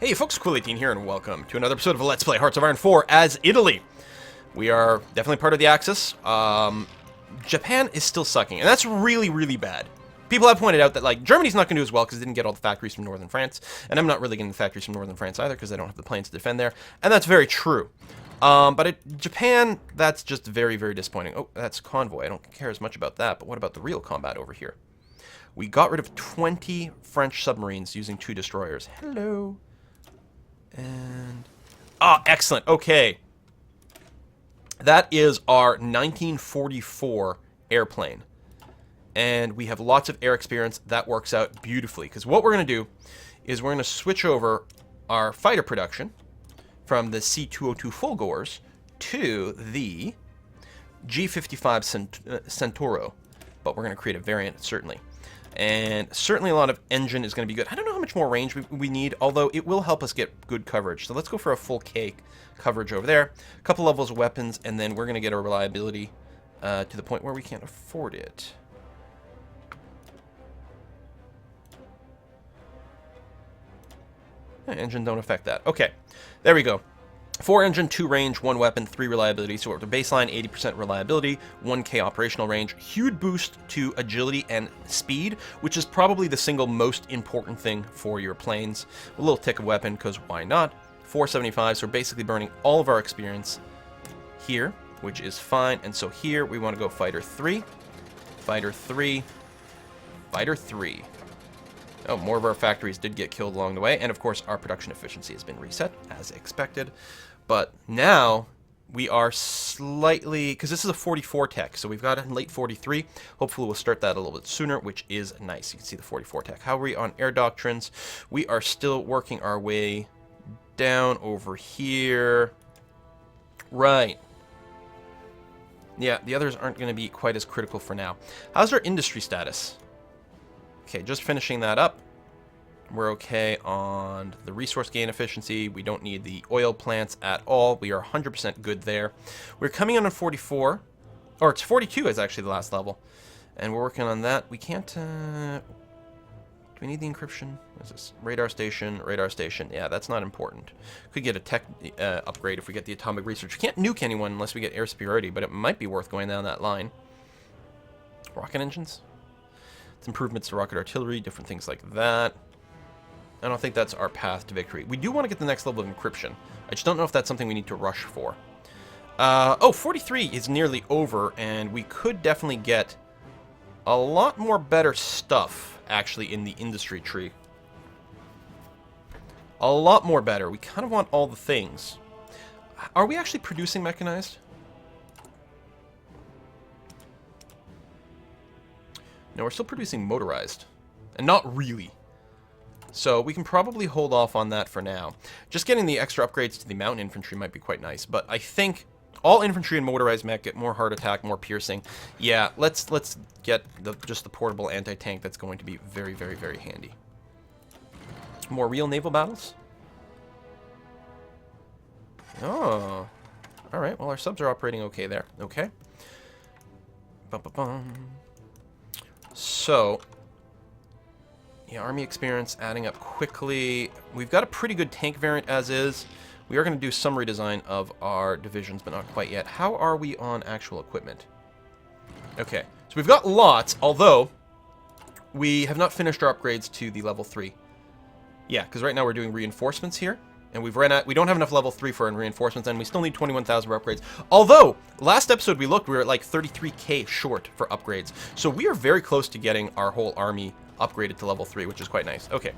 Hey folks, Cool18 here, and welcome to another episode of Let's Play Hearts of Iron 4 as Italy. We are definitely part of the Axis. Japan is still sucking, and that's really, really bad. People have pointed out that, like, Germany's not going to do as well because they didn't get all the factories from northern France, and I'm not really getting the factories from northern France either because I don't have the planes to defend there, and that's very true. Japan, that's just very, very disappointing. Oh, that's convoy. I don't care as much about that, but what about the real combat over here? We got rid of 20 French submarines using 2 destroyers. Hello. And... ah, excellent. Okay. That is our 1944 airplane. And we have lots of air experience. That works out beautifully. Because what we're going to do is we're going to switch over our fighter production from the C-202 Fulgors to the G-55 Centauro. But we're going to create a variant, certainly. And certainly a lot of engine is going to be good. I don't know how much more range we need, although it will help us get good coverage. So let's go for a full cake coverage over there. A couple levels of weapons, and then we're going to get our reliability to the point where we can't afford it. Engine don't affect that. Okay, there we go. 4 engine, 2 range, 1 weapon, 3 reliability. So we're up to baseline, 80% reliability, 1K operational range, huge boost to agility and speed, which is probably the single most important thing for your planes. A little tick of weapon, because why not? 475, so we're basically burning all of our experience here, which is fine. And so here we want to go fighter 3, fighter 3, fighter 3. Oh, more of our factories did get killed along the way, and of course our production efficiency has been reset, as expected. But now we are slightly, because this is a 44 tech, so we've got it in late 43. Hopefully we'll start that a little bit sooner, which is nice. You can see the 44 tech. How are we on air doctrines? We are still working our way down over here. Right. Yeah, the others aren't going to be quite as critical for now. How's our industry status? Okay, just finishing that up. We're okay on the resource gain efficiency. We don't need the oil plants at all. We are 100% good there. We're coming on 44. Or it's 42 is actually the last level. And we're working on that. We can't... do we need the encryption? What is this? Radar station, radar station. Yeah, that's not important. Could get a tech upgrade if we get the atomic research. We can't nuke anyone unless we get air superiority, but it might be worth going down that line. Rocket engines? It's improvements to rocket artillery, different things like that. I don't think that's our path to victory. We do want to get the next level of encryption. I just don't know if that's something we need to rush for. Oh, 43 is nearly over, and we could definitely get a lot more better stuff, actually, in the industry tree. A lot more better. We kind of want all the things. Are we actually producing mechanized? No, we're still producing motorized. And not really. So we can probably hold off on that for now. Just getting the extra upgrades to the mountain infantry might be quite nice. But I think all infantry and motorized mech get more hard attack, more piercing. Yeah, let's get just the portable anti-tank that's going to be very, very, very handy. More real naval battles? Oh. Alright, well our subs are operating okay there. Okay. Bum-bum-bum. So, yeah, army experience adding up quickly. We've got a pretty good tank variant as is. We are going to do some redesign of our divisions, but not quite yet. How are we on actual equipment? Okay, so we've got lots, although we have not finished our upgrades to the level 3. Yeah, because right now we're doing reinforcements here. And we've ran out, we don't have enough level 3 for reinforcements, and we still need 21,000 for upgrades. Although, last episode we looked, we were at like 33k short for upgrades. So we are very close to getting our whole army upgraded to level 3, which is quite nice. Okay,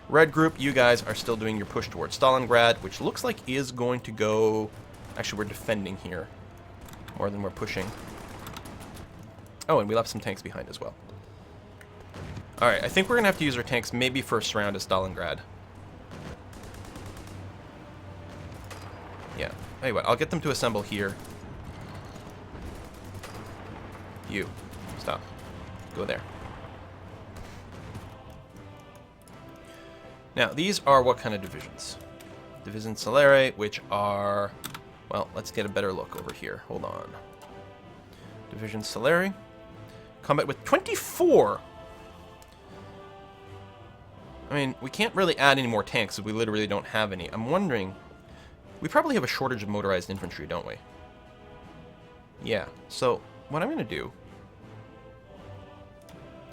Red Group, you guys are still doing your push towards Stalingrad, which looks like is going to go... Actually, we're defending here more than we're pushing. Oh, and we left some tanks behind as well. Alright, I think we're going to have to use our tanks maybe first round of Stalingrad. Yeah. Anyway, I'll get them to assemble here. You. Stop. Go there. Now, these are what kind of divisions? Division Solare, which are... Well, let's get a better look over here. Hold on. Division Solare. Combat with 24! I mean, we can't really add any more tanks because we literally don't have any. I'm wondering... We probably have a shortage of motorized infantry, don't we? Yeah. So, what I'm going to do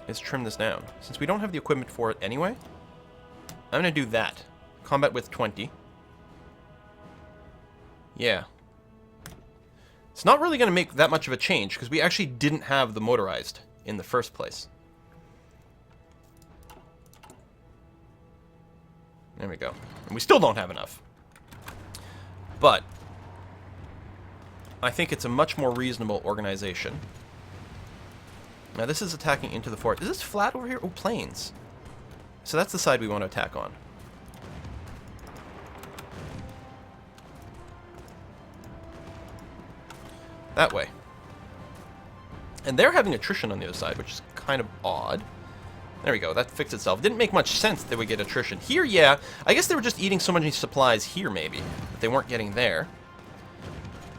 is trim this down. Since we don't have the equipment for it anyway, I'm going to do that. Combat with 20. Yeah. It's not really going to make that much of a change because we actually didn't have the motorized in the first place. There we go. And we still don't have enough. But I think it's a much more reasonable organization. Now this is attacking into the fort. Is this flat over here? Oh, plains. So that's the side we want to attack on. That way. And they're having attrition on the other side, which is kind of odd. There we go. That fixed itself. Didn't make much sense that we get attrition. Here, yeah. I guess they were just eating so many supplies here, maybe, that they weren't getting there.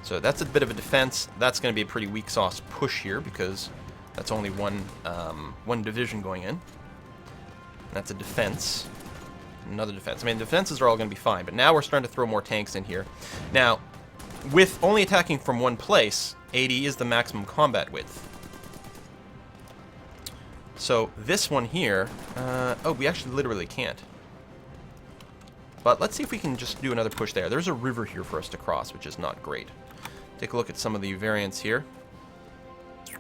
So that's a bit of a defense. That's going to be a pretty weak sauce push here because that's only one division going in. That's a defense. Another defense. I mean, defenses are all going to be fine, but now we're starting to throw more tanks in here. Now, with only attacking from one place, 80 is the maximum combat width. So this one here, oh, we actually literally can't. But let's see if we can just do another push there. There's a river here for us to cross, which is not great. Take a look at some of the variants here.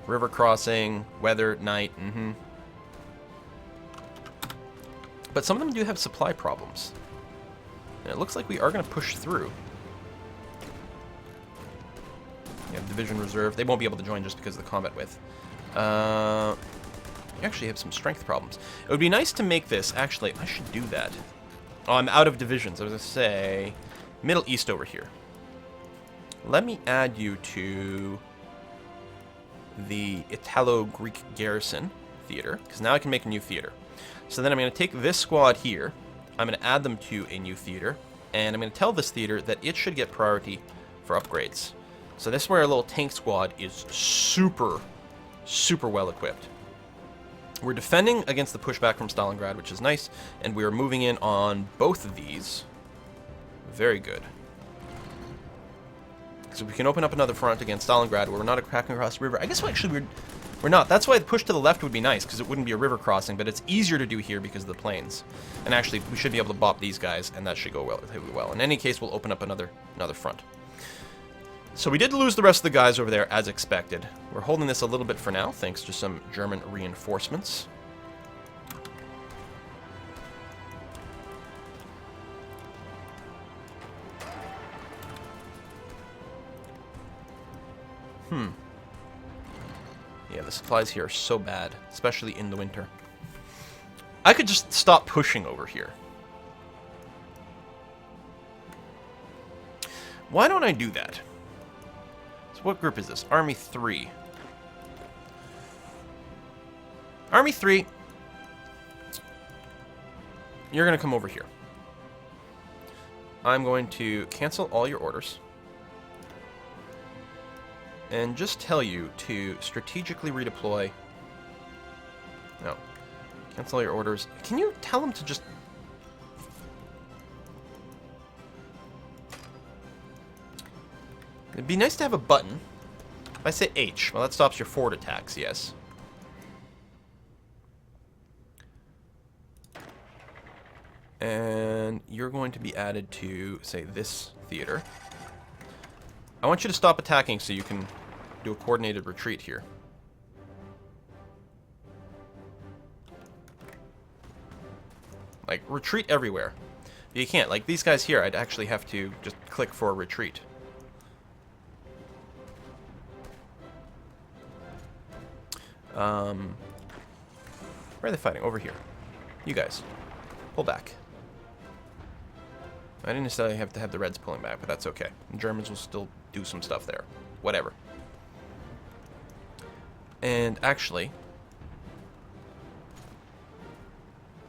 River crossing, weather, night, But some of them do have supply problems. And it looks like we are going to push through. You have Division Reserve. They won't be able to join just because of the combat width. You actually have some strength problems. It would be nice to make this... Actually, I should do that. Oh, I'm out of divisions. I was going to say... Middle East over here. Let me add you to the Italo-Greek Garrison Theater, because now I can make a new theater. So then I'm going to take this squad here. I'm going to add them to a new theater, and I'm going to tell this theater that it should get priority for upgrades. So this is where our little tank squad is super, super well equipped. We're defending against the pushback from Stalingrad, which is nice, and we are moving in on both of these. Very good. So we can open up another front against Stalingrad where we're not cracking across the river. I guess we're not. That's why the push to the left would be nice, because it wouldn't be a river crossing, but it's easier to do here because of the plains. And actually, we should be able to bop these guys, and that should go relatively well. In any case, we'll open up another front. So we did lose the rest of the guys over there, as expected. We're holding this a little bit for now, thanks to some German reinforcements. Yeah, the supplies here are so bad, especially in the winter. I could just stop pushing over here. Why don't I do that? So what group is this? Army 3. Army 3, you're going to come over here. I'm going to cancel all your orders. And just tell you to strategically redeploy. No. Cancel all your orders. Can you tell them to just... It'd be nice to have a button. If I say H, well, that stops your forward attacks, yes. And you're going to be added to, say, this theater. I want you to stop attacking so you can do a coordinated retreat here. Like, retreat everywhere. But you can't. Like, these guys here, I'd actually have to just click for a retreat. Where are they fighting? Over here. You guys. Pull back. I didn't necessarily have to have the Reds pulling back, but that's okay. The Germans will still do some stuff there. Whatever. And actually,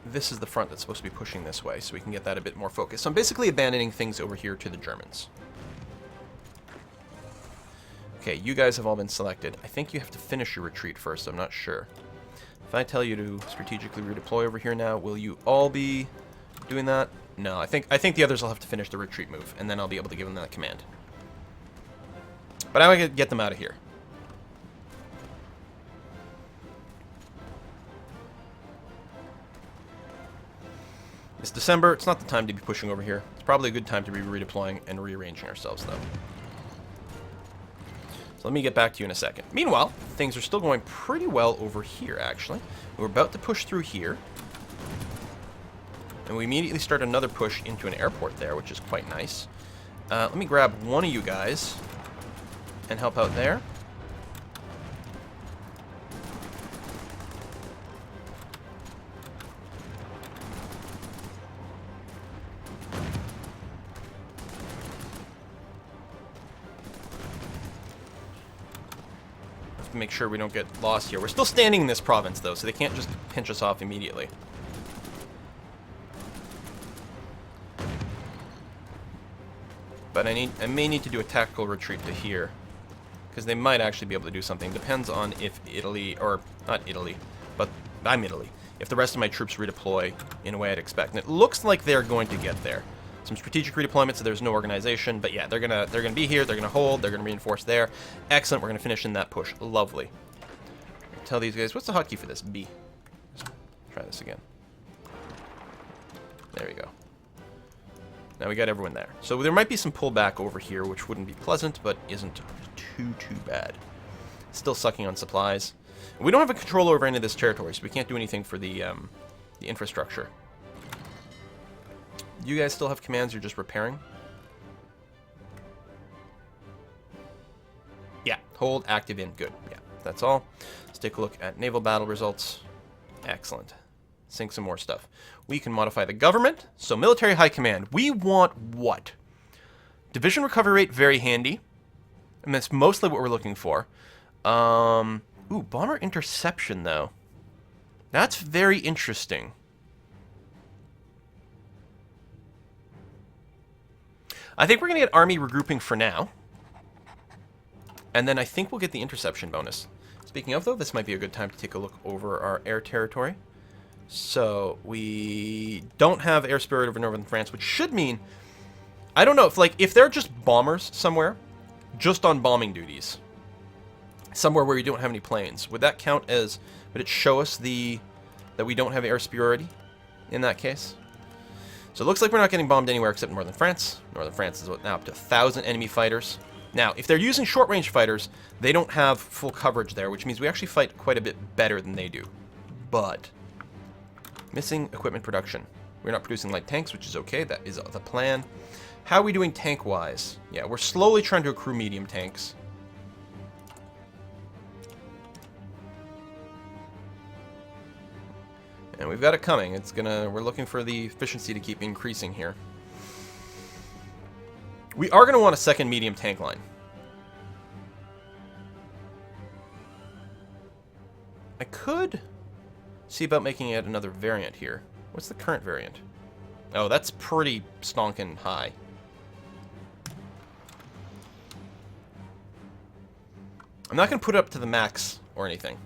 this is the front that's supposed to be pushing this way, so we can get that a bit more focused. So I'm basically abandoning things over here to the Germans. Okay, you guys have all been selected. I think you have to finish your retreat first, I'm not sure. If I tell you to strategically redeploy over here now, will you all be doing that? No, I think the others will have to finish the retreat move, and then I'll be able to give them that command. But I want to get them out of here. It's December. It's not the time to be pushing over here. It's probably a good time to be redeploying and rearranging ourselves, though. So let me get back to you in a second. Meanwhile, things are still going pretty well over here, actually. We're about to push through here. And we immediately start another push into an airport there, which is quite nice. Let me grab one of you guys and help out there. Make sure we don't get lost here. We're still standing in this province, though, so they can't just pinch us off immediately. But I may need to do a tactical retreat to here, because they might actually be able to do something. Depends on if Italy, or not Italy, but I'm Italy, if the rest of my troops redeploy in a way I'd expect. And it looks like they're going to get there. Some strategic redeployment, so there's no organization, but yeah, they're gonna be here, they're gonna hold, they're gonna reinforce there. Excellent, we're gonna finish in that push. Lovely. Tell these guys, what's the hotkey for this? B. Let's try this again. There we go. Now we got everyone there. So there might be some pullback over here, which wouldn't be pleasant, but isn't too bad. Still sucking on supplies. We don't have a control over any of this territory, so we can't do anything for the infrastructure. You guys still have commands, you're just repairing? Yeah, hold, active in, good. Yeah, that's all. Let's take a look at naval battle results. Excellent. Sink some more stuff. We can modify the government. So military high command. We want what? Division recovery rate, very handy. And that's mostly what we're looking for. Ooh, bomber interception, though. That's very interesting. I think we're going to get army regrouping for now. And then I think we'll get the interception bonus. Speaking of, though, this might be a good time to take a look over our air territory. So, we don't have air spirit over northern France, which should mean... I don't know, if they're just bombers somewhere, just on bombing duties, somewhere where we don't have any planes, would that count as... Would it show us that we don't have air superiority in that case? So it looks like we're not getting bombed anywhere except northern France. Northern France is now up to 1,000 enemy fighters. Now, if they're using short-range fighters, they don't have full coverage there, which means we actually fight quite a bit better than they do. But, missing equipment production. We're not producing light tanks, which is okay. That is the plan. How are we doing tank-wise? Yeah, we're slowly trying to accrue medium tanks. And we've got it coming. We're looking for the efficiency to keep increasing here. We are going to want a second medium tank line. I could see about making it another variant here. What's the current variant? Oh, that's pretty stonking high. I'm not going to put it up to the max or anything.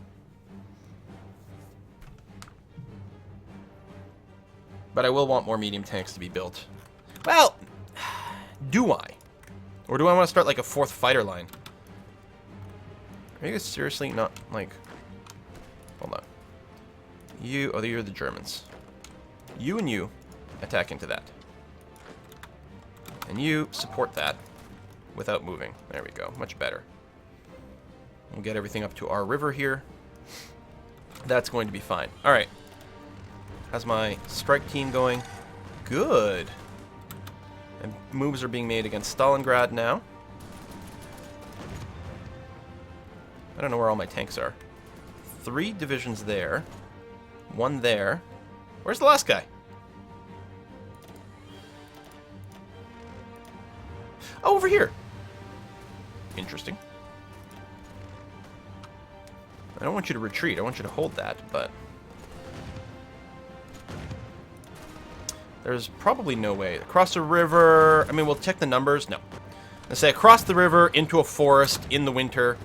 But I will want more medium tanks to be built. Well, do I? Or do I want to start like a fourth fighter line? Are you guys seriously not like... Hold on. You... Oh, you're the Germans. You and you attack into that. And you support that without moving. There we go. Much better. We'll get everything up to our river here. That's going to be fine. All right. How's my strike team going? Good. And moves are being made against Stalingrad now. I don't know where all my tanks are. 3 divisions there. 1 there. Where's the last guy? Oh, over here. Interesting. I don't want you to retreat. I want you to hold that, but... There's probably no way. Across the river... I mean, we'll check the numbers. No. Let's say across the river, into a forest, in the winter.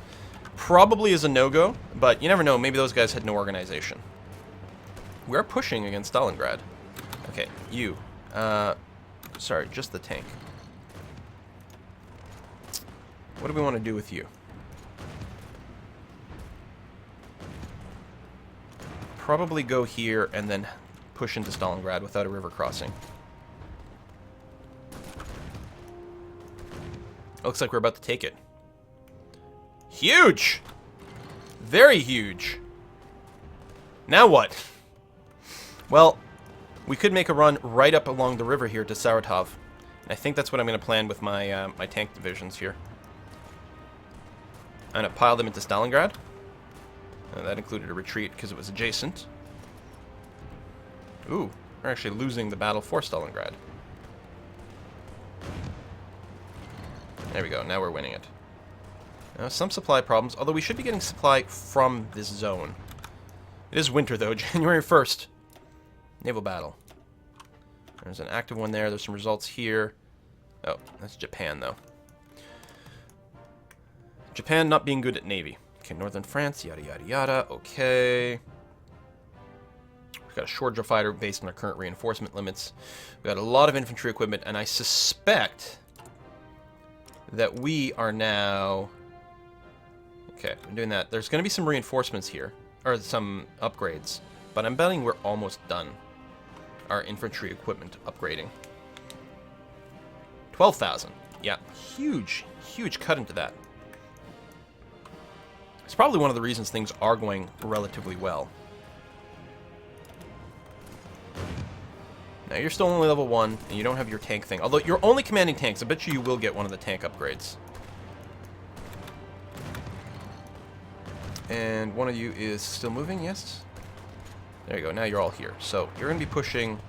Probably is a no-go, but you never know. Maybe those guys had no organization. We're pushing against Stalingrad. Okay, you. Sorry, just the tank. What do we want to do with you? Probably go here and then push into Stalingrad without a river crossing. Looks like we're about to take it. Huge! Very huge. Now what? Well, we could make a run right up along the river here to Saratov. And I think that's what I'm going to plan with my my tank divisions here. I'm going to pile them into Stalingrad. That included a retreat because it was adjacent. Ooh, we're actually losing the battle for Stalingrad. There we go, now we're winning it. Some supply problems, although we should be getting supply from this zone. It is winter though, January 1st. Naval battle. There's an active one there, there's some results here. Oh, that's Japan though. Japan not being good at Navy. Okay, Northern France, yada yada yada, okay. We've got a Shorja fighter based on our current reinforcement limits. We've got a lot of infantry equipment, and I suspect that we are now... Okay, I'm doing that. There's going to be some reinforcements here, or some upgrades, but I'm betting we're almost done our infantry equipment upgrading. 12,000. Yeah, huge, huge cut into that. It's probably one of the reasons things are going relatively well. Now, you're still only level 1, and you don't have your tank thing. Although, you're only commanding tanks. I bet you will get one of the tank upgrades. And one of you is still moving, yes? There you go. Now you're all here. So, you're going to be pushing...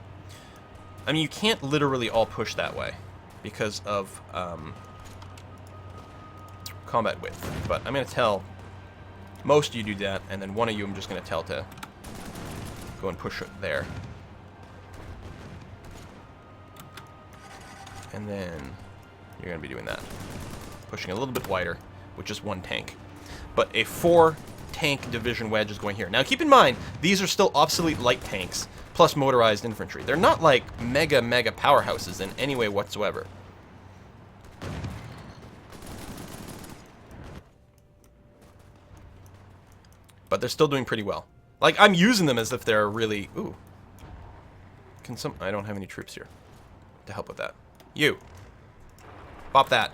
I mean, you can't literally all push that way because of combat width. But I'm going to tell... most of you do that, and then one of you I'm just going to tell to go and push it there. And then you're going to be doing that. Pushing a little bit wider with just one tank. But a 4-tank division wedge is going here. Now keep in mind, these are still obsolete light tanks, plus motorized infantry. They're not like mega powerhouses in any way whatsoever. But they're still doing pretty well. Like, I'm using them as if they're really... Ooh. I don't have any troops here to help with that. You. Pop that.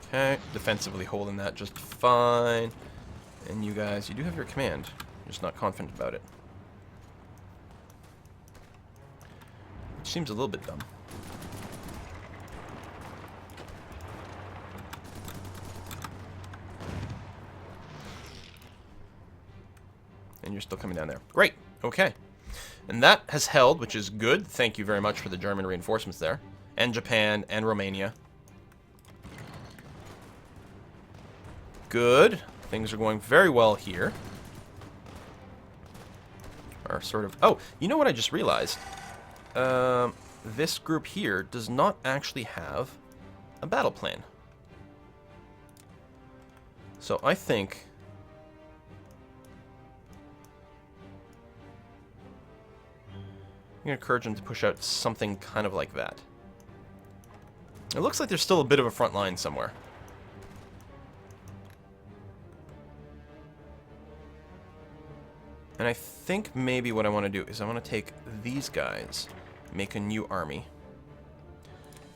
Okay. Defensively holding that just fine. And you guys, you do have your command. You're just not confident about it. Which seems a little bit dumb. And you're still coming down there. Great. Okay. And that has held, which is good. Thank you very much for the German reinforcements there. And Japan and Romania. Good. Things are going very well here. Or sort of... Oh, you know what I just realized? This group here does not actually have a battle plan. So I think... I'm going to encourage them to push out something kind of like that. It looks like there's still a bit of a front line somewhere. And I think maybe what I want to do is I want to take these guys, make a new army,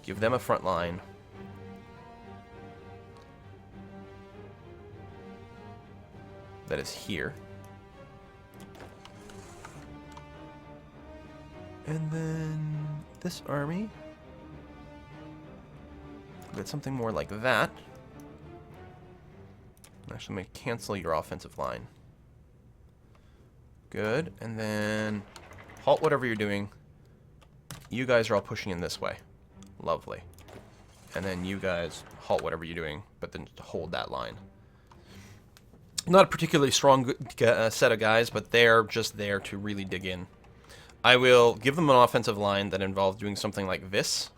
give them a front line, that is here. And then this army, get something more like that. Actually, I'm going to cancel your offensive line. Good. And then halt whatever you're doing. You guys are all pushing in this way. Lovely. And then you guys halt whatever you're doing, but then hold that line. Not a particularly strong set of guys, but they're just there to really dig in. I will give them an offensive line that involves doing something like this.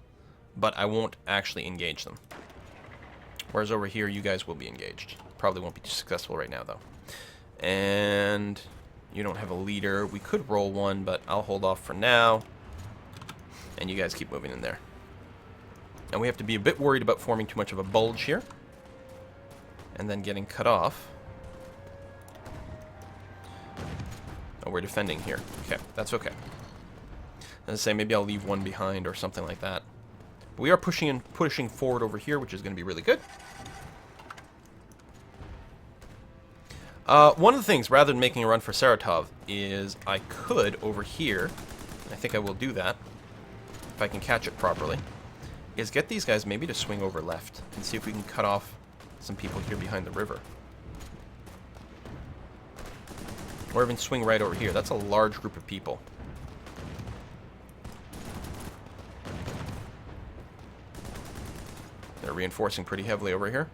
but I won't actually engage them. Whereas over here, you guys will be engaged. Probably won't be too successful right now, though. And you don't have a leader. We could roll one, but I'll hold off for now. And you guys keep moving in there. And we have to be a bit worried about forming too much of a bulge here. And then getting cut off. Oh, we're defending here. Okay, that's okay. As I say, maybe I'll leave one behind or something like that. We are pushing forward over here, which is going to be really good. One of the things, rather than making a run for Saratov, is I could, over here, and I think I will do that, if I can catch it properly, is get these guys maybe to swing over left, and see if we can cut off some people here behind the river. Or even swing right over here. That's a large group of people. They're reinforcing pretty heavily over here.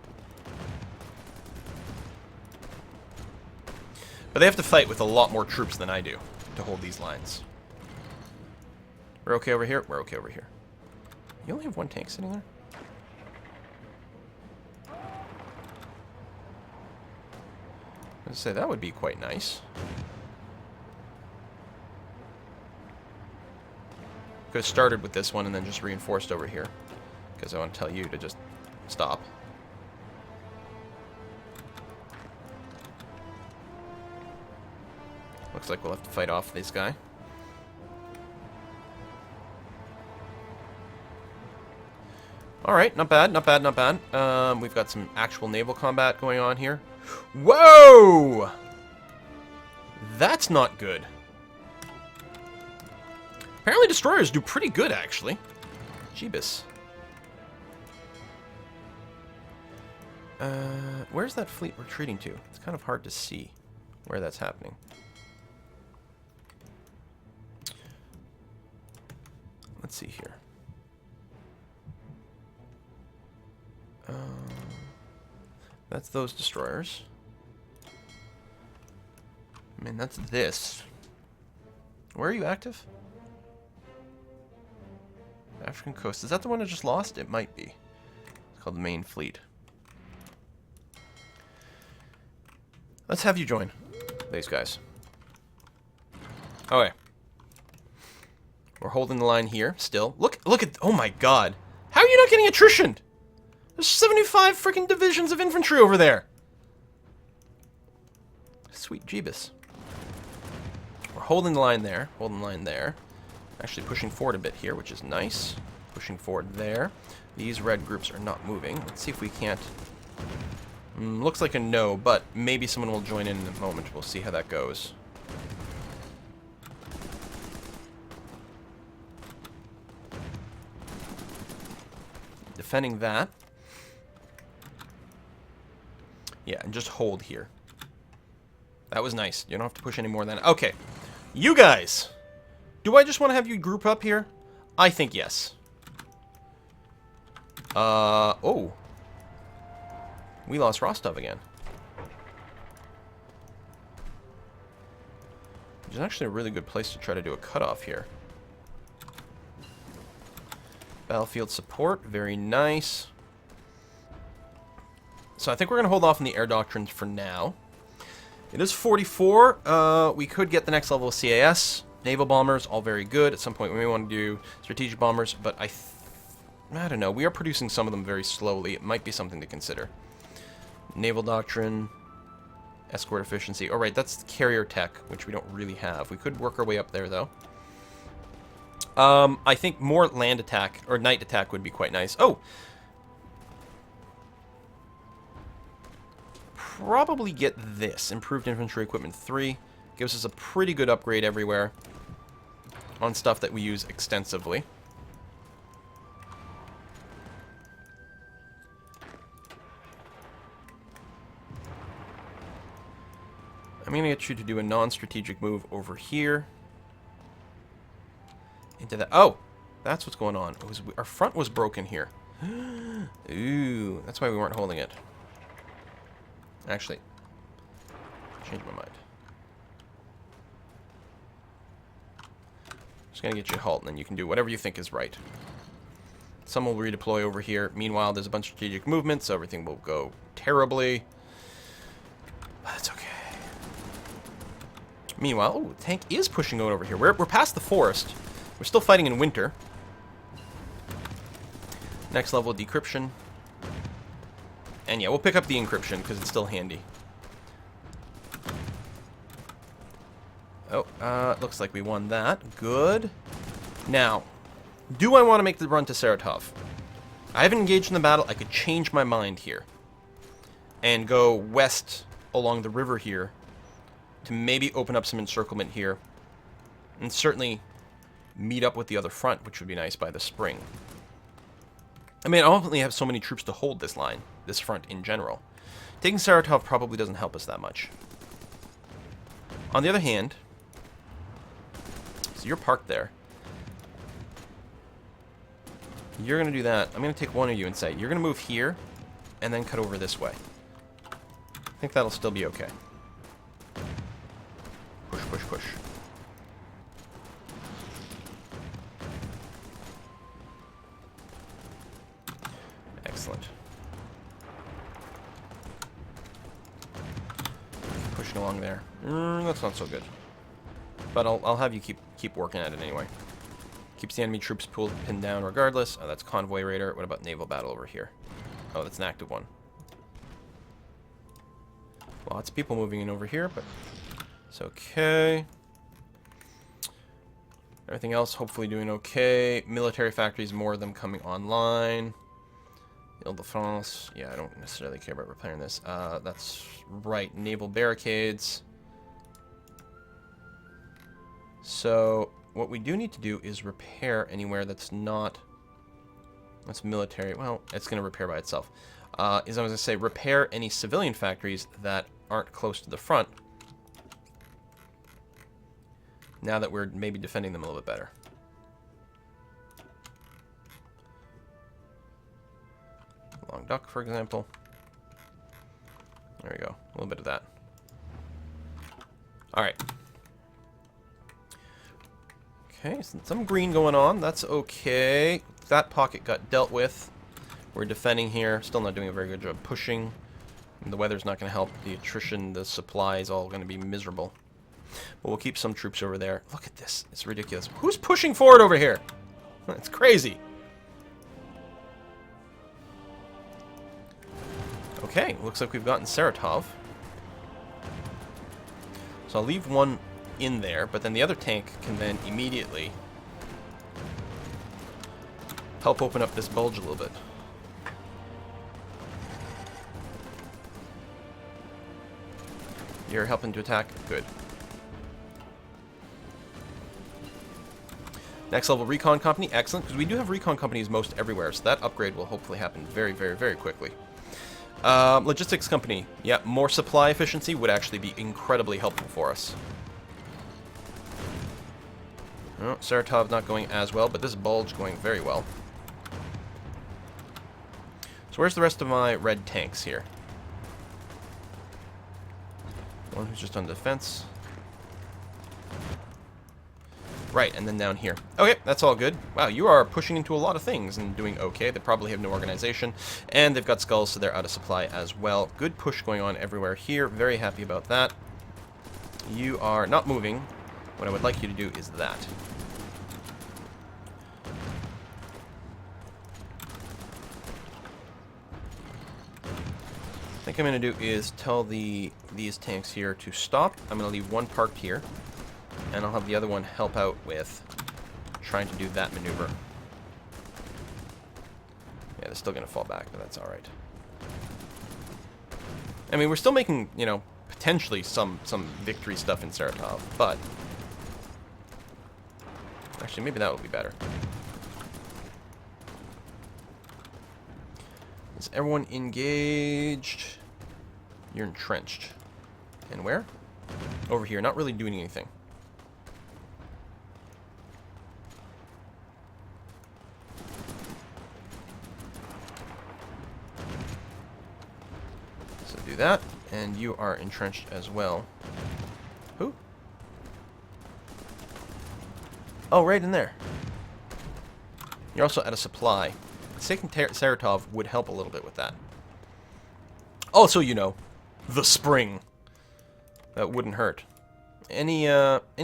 But they have to fight with a lot more troops than I do to hold these lines. We're okay over here? We're okay over here. You only have one tank sitting there? I was gonna say, that would be quite nice. Could have started with this one and then just reinforced over here. Because I want to tell you to just stop. Looks like we'll have to fight off this guy. Alright, not bad, not bad, not bad. We've got some actual naval combat going on here. Whoa! That's not good. Apparently destroyers do pretty good, actually. Jeebus. Where's that fleet retreating to? It's kind of hard to see where that's happening. Let's see here. That's those destroyers. I mean, that's this. Where are you active? African coast. Is that the one I just lost? It might be. It's called the main fleet. Let's have you join these guys. Okay. We're holding the line here still. Look at, oh my god. How are you not getting attrition? There's 75 freaking divisions of infantry over there. Sweet Jeebus. We're holding the line there, holding the line there. Actually pushing forward a bit here, which is nice. Pushing forward there. These red groups are not moving. Let's see if we can't... looks like a no, but maybe someone will join in a moment. We'll see how that goes. Defending that. Yeah, and just hold here. That was nice. You don't have to push any more than... Okay. You guys! Do I just want to have you group up here? I think yes. Oh. We lost Rostov again. Which is actually a really good place to try to do a cutoff here. Battlefield support, very nice. So I think we're going to hold off on the air doctrines for now. It is 44. We could get the next level of CAS. Naval bombers, all very good. At some point we may want to do strategic bombers, but I don't know. We are producing some of them very slowly. It might be something to consider. Naval doctrine, escort efficiency. All right, that's carrier tech, which we don't really have. We could work our way up there, though. I think more land attack or night attack would be quite nice. Oh! Probably get this. Improved infantry equipment 3. Gives us a pretty good upgrade everywhere on stuff that we use extensively. I'm going to get you to do a non-strategic move over here. Into that. Oh! That's what's going on. It was, our front was broken here. Ooh, that's why we weren't holding it. Actually, changed my mind. Just gonna get you a halt, and then you can do whatever you think is right. Some will redeploy over here. Meanwhile, there's a bunch of strategic movements, so everything will go terribly. But that's okay. Meanwhile, oh, the tank is pushing out over here. We're past the forest. We're still fighting in winter. Next level, decryption. And yeah, we'll pick up the encryption because it's still handy. Oh, looks like we won that. Good. Now, do I want to make the run to Saratov? I haven't engaged in the battle. I could change my mind here. And go west along the river here to maybe open up some encirclement here. And certainly meet up with the other front, which would be nice by the spring. I mean, I ultimately have so many troops to hold this line, this front in general. Taking Saratov probably doesn't help us that much. On the other hand, so you're parked there. You're going to do that. I'm going to take one of you and say, you're going to move here and then cut over this way. I think that'll still be okay. Push, push, push. Excellent. Pushing along there. That's not so good. But I'll have you keep working at it anyway. Keeps the enemy troops pinned down regardless. Oh, that's convoy raider. What about naval battle over here? Oh, that's an active one. Lots of people moving in over here, but it's okay. Everything else hopefully doing okay. Military factories, more of them coming online. Ile-de-France. Yeah, I don't necessarily care about repairing this. That's right. Naval barricades. So what we do need to do is repair anywhere that's not... That's military. Well, it's going to repair by itself. I was going to say, repair any civilian factories that aren't close to the front. Now that we're maybe defending them a little bit better. Long Duck, for example. There we go. A little bit of that. Alright. Okay, some green going on. That's okay. That pocket got dealt with. We're defending here. Still not doing a very good job pushing. The weather's not going to help. The attrition, the supply is all going to be miserable. But we'll keep some troops over there. Look at this. It's ridiculous. Who's pushing forward over here? It's crazy. Okay, looks like we've gotten Saratov. So I'll leave one in there, but then the other tank can then immediately help open up this bulge a little bit. You're helping to attack? Good. Next level recon company, excellent, because we do have recon companies most everywhere, so that upgrade will hopefully happen very, very, very quickly. Logistics company, yeah, more supply efficiency would actually be incredibly helpful for us. Oh, Saratov not going as well, but this bulge going very well. So where's the rest of my red tanks here? One who's just on defense. Right, and then down here. Okay, that's all good. Wow, you are pushing into a lot of things and doing okay. They probably have no organization. And they've got skulls, so they're out of supply as well. Good push going on everywhere here. Very happy about that. You are not moving. What I would like you to do is that. I think I'm going to do is tell these tanks here to stop. I'm going to leave one parked here. And I'll have the other one help out with trying to do that maneuver. Yeah, they're still going to fall back, but that's alright. I mean, we're still making, you know, potentially some victory stuff in Saratov, but... Actually, maybe that would be better. Is everyone engaged? You're entrenched. And where? Over here, not really doing anything. So do that, and you are entrenched as well. Who? Oh, right in there. You're also out of supply. Taking Saratov would help a little bit with that. Also, you know, the spring. That wouldn't hurt. Any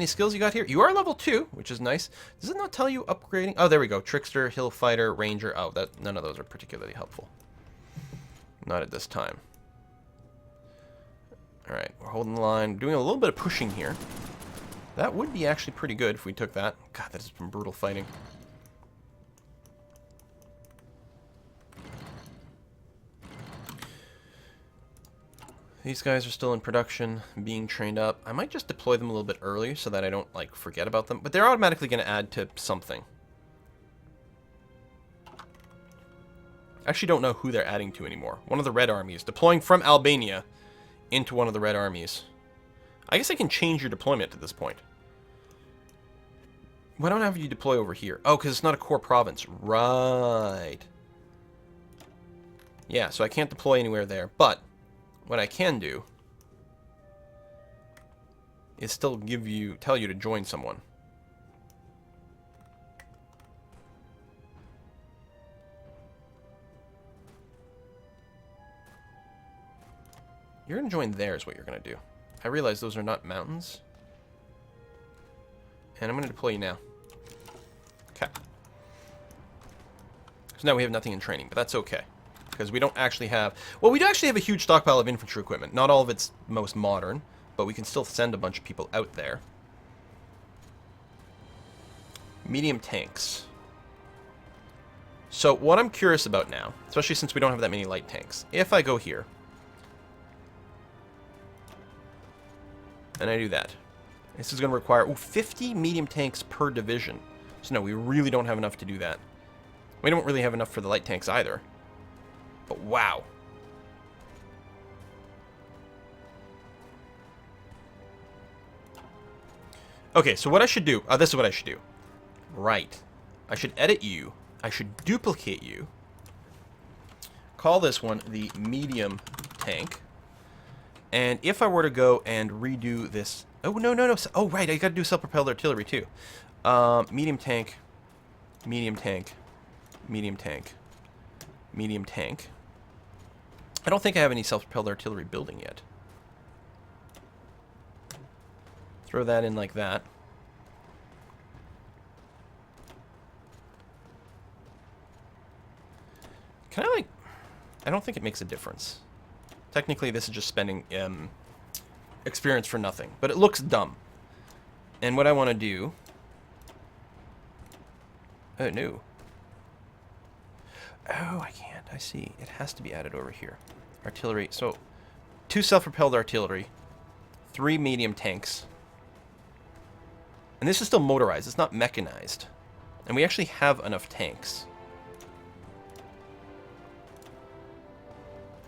skills you got here? You are level 2, which is nice. Does it not tell you upgrading? Oh, there we go. Trickster, Hill Fighter, Ranger. Oh, none of those are particularly helpful. Not at this time. Alright, we're holding the line. Doing a little bit of pushing here. That would be actually pretty good if we took that. God, that has been brutal fighting. These guys are still in production, being trained up. I might just deploy them a little bit early so that I don't, like, forget about them. But they're automatically going to add to something. I actually don't know who they're adding to anymore. One of the Red Armies. Deploying from Albania into one of the Red Armies. I guess I can change your deployment at this point. Why don't I have you deploy over here? Oh, because it's not a core province. Right. Yeah, so I can't deploy anywhere there. But what I can do is still tell you to join someone. You're going to join there is what you're going to do. I realize those are not mountains. And I'm going to deploy you now. Okay. So now we have nothing in training, but that's okay. Because we don't actually have... Well, we do actually have a huge stockpile of infantry equipment. Not all of it's most modern, but we can still send a bunch of people out there. Medium tanks. So what I'm curious about now, especially since we don't have that many light tanks, if I go here, and I do that, this is going to require 50 medium tanks per division. So no, we really don't have enough to do that. We don't really have enough for the light tanks either. But wow. Okay, so what I should do, this is what I should do. Right. I should edit you. I should duplicate you. Call this one the medium tank. And if I were to go and redo this... Oh, no. Oh, right, I got to do self-propelled artillery, too. Medium tank. Medium tank. Medium tank. Medium tank. I don't think I have any self-propelled artillery building yet. Throw that in like that. Can I, like... I don't think it makes a difference. Technically, this is just spending experience for nothing. But it looks dumb. And what I want to do... Oh, no. Oh, I can't. I see. It has to be added over here. Artillery. So, 2 self-propelled artillery. 3 medium tanks. And this is still motorized. It's not mechanized. And we actually have enough tanks.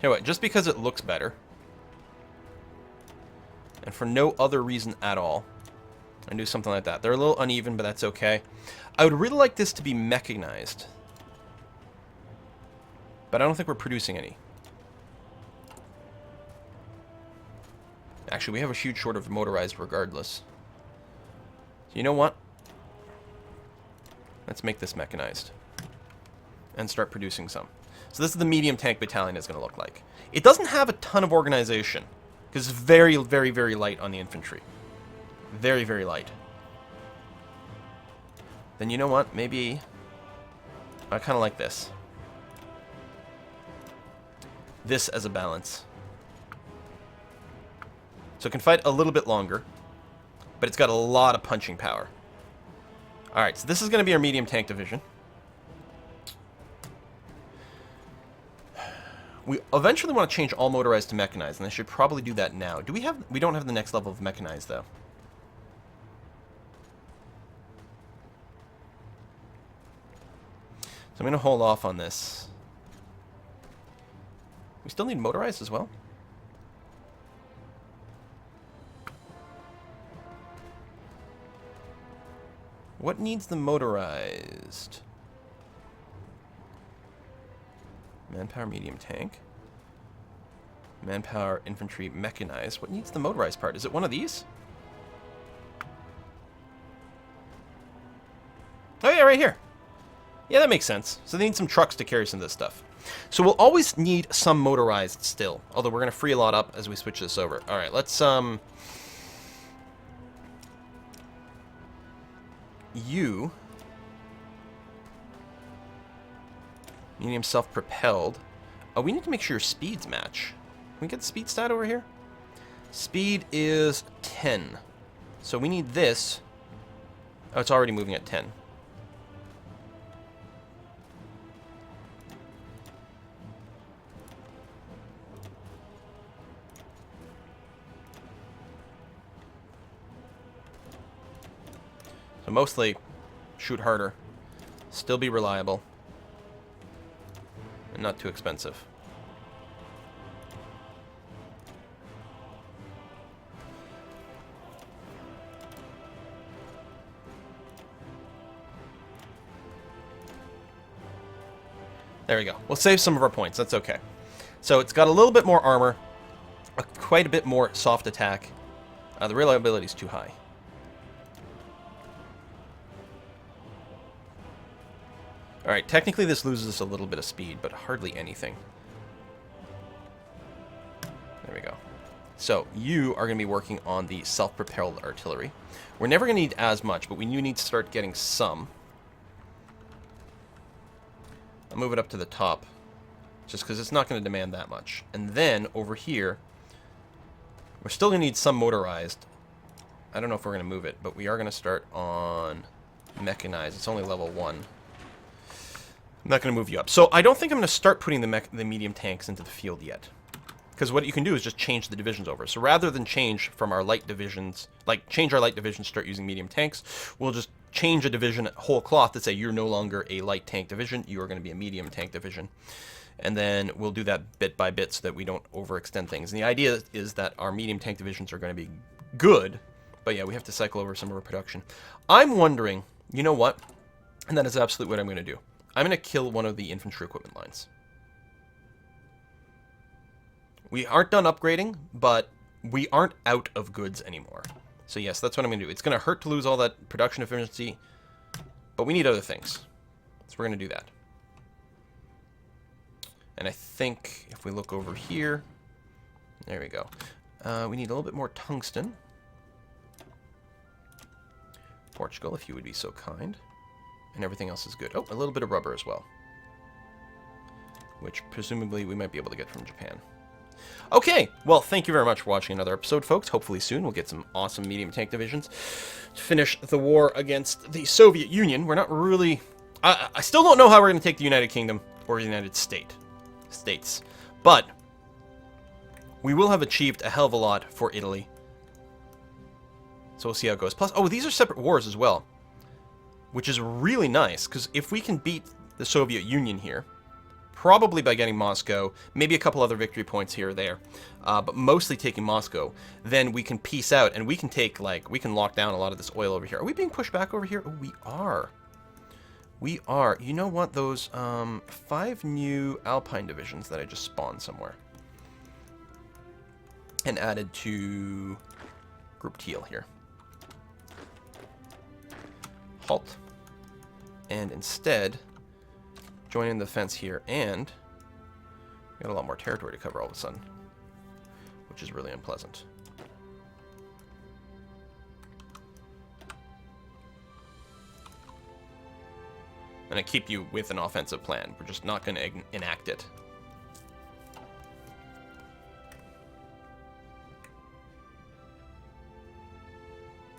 Here, what? Just because it looks better. And for no other reason at all. I do something like that. They're a little uneven, but that's okay. I would really like this to be mechanized. But I don't think we're producing any. Actually, we have a huge short of motorized regardless. So you know what? Let's make this mechanized. And start producing some. So this is the medium tank battalion is going to look like. It doesn't have a ton of organization. Because it's very, very, very light on the infantry. Very, very light. Then you know what? Maybe I kind of like this. This as a balance. So it can fight a little bit longer, but it's got a lot of punching power. Alright, so this is going to be our medium tank division. We eventually want to change all motorized to mechanized, and I should probably do that now. We don't have the next level of mechanized, though. So I'm going to hold off on this. We still need motorized as well? What needs the motorized? Manpower medium tank. Manpower infantry mechanized. What needs the motorized part? Is it one of these? Oh yeah, right here. Yeah, that makes sense. So they need some trucks to carry some of this stuff. So we'll always need some motorized still, although we're going to free a lot up as we switch this over. All right, let's you medium self-propelled. Oh, we need to make sure your speeds match. Can we get the speed stat over here? Speed is 10. So we need this. Oh, it's already moving at 10. So mostly shoot harder, still be reliable, and not too expensive. There we go. We'll save some of our points. That's okay. So it's got a little bit more armor, quite a bit more soft attack. The reliability is too high. Alright, technically this loses us a little bit of speed, but hardly anything. There we go. So, you are going to be working on the self-propelled artillery. We're never going to need as much, but we do need to start getting some. I'll move it up to the top, just because it's not going to demand that much. And then, over here, we're still going to need some motorized. I don't know if we're going to move it, but we are going to start on mechanized. It's only level 1. I'm not going to move you up. So I don't think I'm going to start putting the medium tanks into the field yet. Because what you can do is just change the divisions over. So rather than change from our light divisions, like change our light divisions, start using medium tanks, we'll just change a division whole cloth to say you're no longer a light tank division, you are going to be a medium tank division. And then we'll do that bit by bit so that we don't overextend things. And the idea is that our medium tank divisions are going to be good, but yeah, we have to cycle over some of our production. I'm wondering, you know what? And that is absolutely what I'm going to do. I'm going to kill one of the infantry equipment lines. We aren't done upgrading, but we aren't out of goods anymore. So yes, that's what I'm going to do. It's going to hurt to lose all that production efficiency, but we need other things. So we're going to do that. And I think if we look over here, there we go. We need a little bit more tungsten. Portugal, if you would be so kind. And everything else is good. Oh, a little bit of rubber as well. Which, presumably, we might be able to get from Japan. Okay, well, thank you very much for watching another episode, folks. Hopefully soon we'll get some awesome medium tank divisions to finish the war against the Soviet Union. We're not really... I still don't know how we're going to take the United Kingdom or the United States. But we will have achieved a hell of a lot for Italy. So we'll see how it goes. Plus, oh, these are separate wars as well. Which is really nice, because if we can beat the Soviet Union here, probably by getting Moscow, maybe a couple other victory points here or there, but mostly taking Moscow, then we can peace out, and we can take, like, we can lock down a lot of this oil over here. Are we being pushed back over here? Oh, we are. We are. You know what? Those 5 new Alpine divisions that I just spawned somewhere and added to Group Teal here. Halt. And instead, join in the fence here, and we got a lot more territory to cover all of a sudden, which is really unpleasant. And I keep you with an offensive plan. We're just not going to enact it.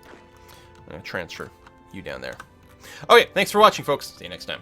I'm going to transfer you down there. Okay, thanks for watching, folks. See you next time.